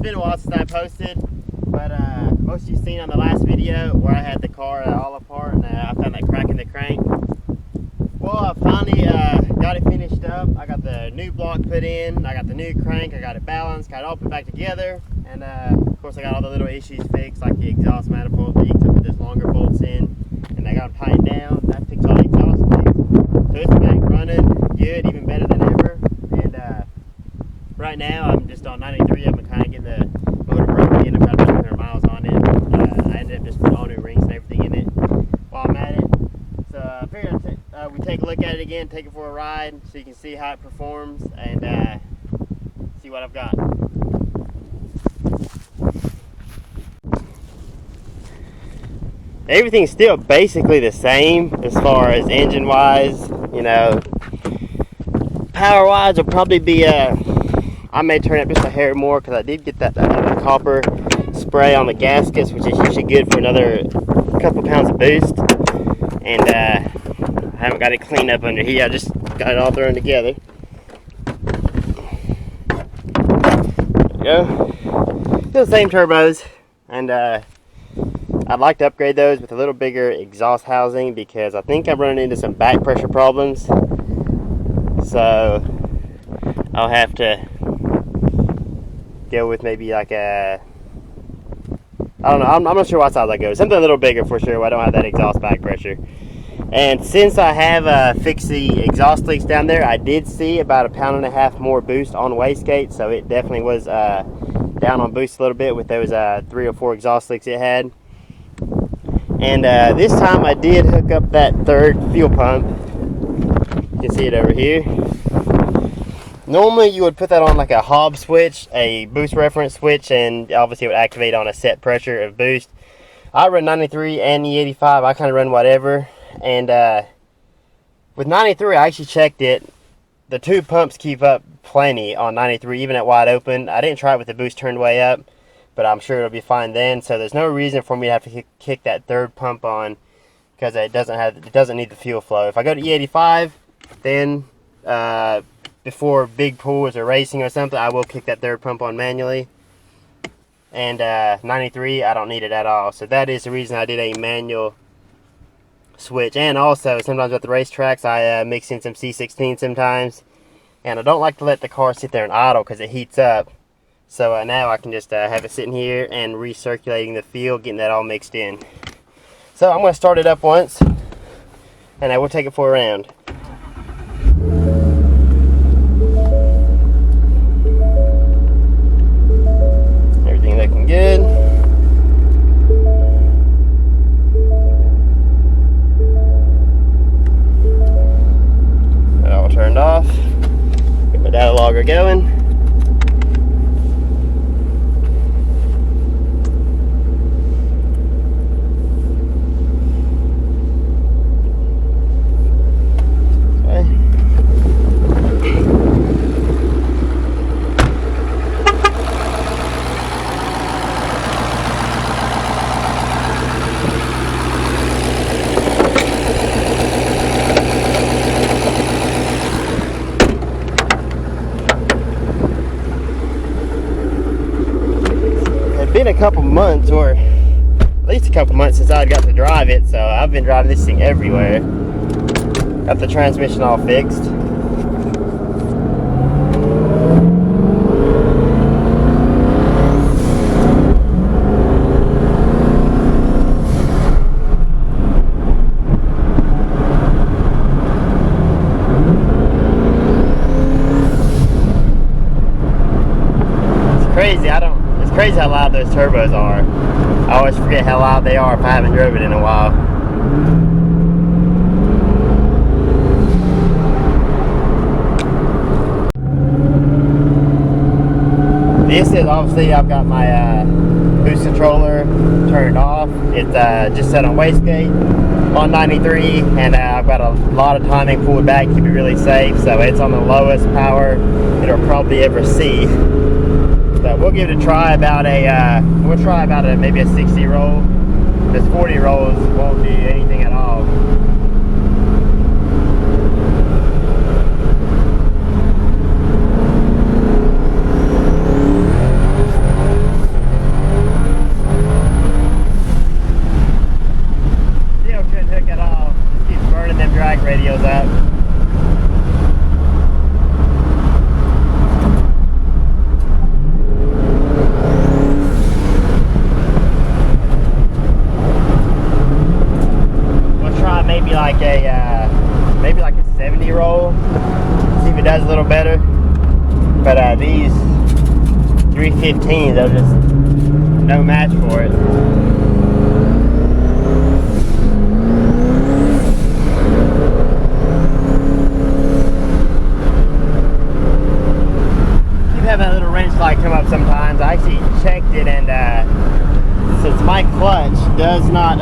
been a while since I posted, but most of you seen on the last video where I had the car all apart and I found that crack in the crank. Well, I finally got it finished up. I got the new block put in, I got the new crank, I got it balanced, got it all put back together, and of course I got all the little issues fixed, like the exhaust manifold that you can put those longer bolts in, and I got them tightened down. That fixed all the exhaust leaks. So it's back running good, even better than ever. And right now I'm just on 93. I'm kind of getting the motor broken in. I've got 100 miles on it. I ended up just putting all new rings and everything in it while I'm at it. So I figured we take a look at it again, take it for a ride so you can see how it performs and see what I've got. Everything's still basically the same as far as engine wise, you know. Power wise will probably be I may turn up just a hair more because I did get that copper spray on the gaskets, which is usually good for another couple pounds of boost. And I haven't got it cleaned up under here. I just got it all thrown together. There we go. Still the same turbos, and I'd like to upgrade those with a little bigger exhaust housing because I think I'm running into some back pressure problems. So I'll have to go with maybe like a, I don't know, I'm not sure what size I go. Something a little bigger for sure where I don't have that exhaust back pressure. And since I have fixed the exhaust leaks down there, I did see about 1.5 pounds more boost on wastegate, so it definitely was down on boost a little bit with those 3 or 4 exhaust leaks it had. And this time I did hook up that third fuel pump. You can see it over here. Normally you would put that on like a Hobbs switch, a boost reference switch, and obviously it would activate on a set pressure of boost. I run 93 and E85, I kind of run whatever. And with 93, I actually checked it. The 2 pumps keep up plenty on 93, even at wide open. I didn't try it with the boost turned way up, but I'm sure it'll be fine then. So there's no reason for me to have to kick that third pump on because it doesn't need the fuel flow. If I go to E85, then before big pulls or racing or something, I will kick that third pump on manually. And 93, I don't need it at all. So that is the reason I did a manual switch. And also sometimes at the racetracks I mix in some C16 sometimes, and I don't like to let the car sit there and idle because it heats up. So now I can just have it sitting here and recirculating the fuel, getting that all mixed in. So I'm going to start it up once and I will take it for a round. Everything looking good. All turned off. Get my data logger going. Been a couple months, or at least a couple months since I got to drive it, so I've been driving this thing everywhere. Got the transmission all fixed. It's crazy, it's crazy how loud those turbos are. I always forget how loud they are if I haven't driven it in a while. This is obviously, I've got my boost controller turned off. It's just set on wastegate on 93, and I've got a lot of timing pulled back to keep it really safe, so it's on the lowest power it'll probably ever see. So we'll give it a try about maybe a 60 roll. This 40 rolls won't do anything at all. 315s, they're just no match for it. You have that little wrench light come up sometimes. I actually checked it, and since my clutch does not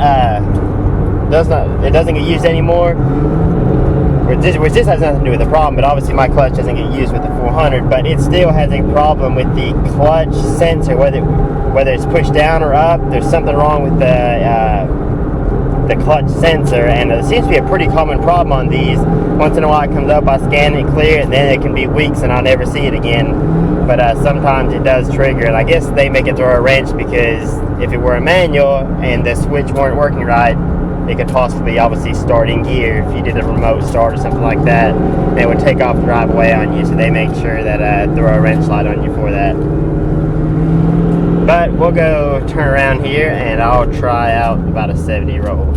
it doesn't get used anymore, which this has nothing to do with the problem, but obviously my clutch doesn't get used with the 400, but it still has a problem with the clutch sensor, whether it's pushed down or up. There's something wrong with the clutch sensor, and it seems to be a pretty common problem on these. Once in a while it comes up, I scan it, clear it, and then it can be weeks and I'll never see it again. But sometimes it does trigger, and I guess they make it throw a wrench because if it were a manual and the switch weren't working right, it could possibly obviously start in gear. If you did a remote start or something like that, they would take off, drive away on you, so they make sure that throw a wrench light on you for that. But we'll go turn around here and I'll try out about a 70 roll.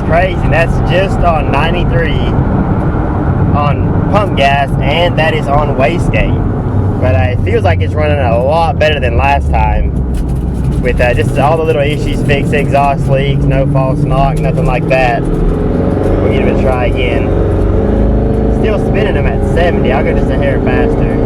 Crazy, and that's just on 93 on pump gas, and that is on wastegate. But it feels like it's running a lot better than last time, with just all the little issues fixed, exhaust leaks, no false knock, nothing like that. We'll give it a try again. Still spinning them at 70. I'll go just a hair faster.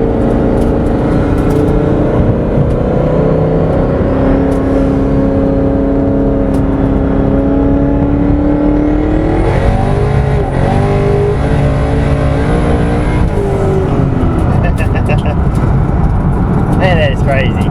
Man, that is crazy.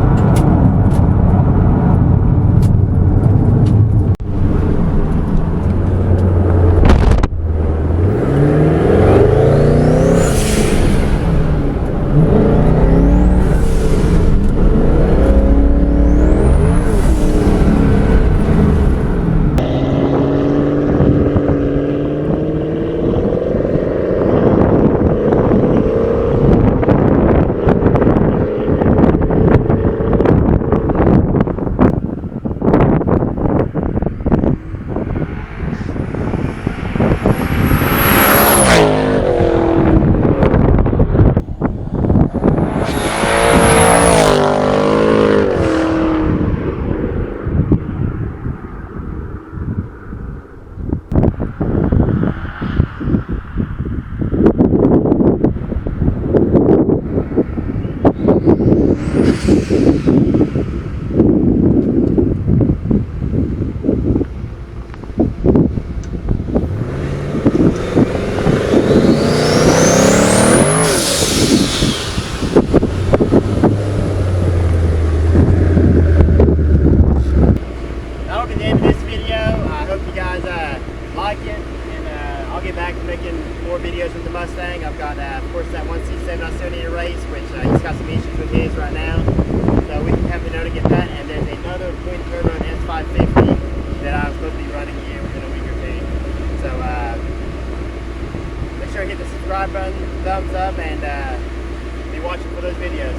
Videos with the Mustang. I've got, of course, that 1C7 I still need to race, which he's got some issues with his right now. So we have to know to get that. And there's another twin turbo S550 that I'm supposed to be running here within a week or two. So make sure to hit the subscribe button, thumbs up, and be watching for those videos.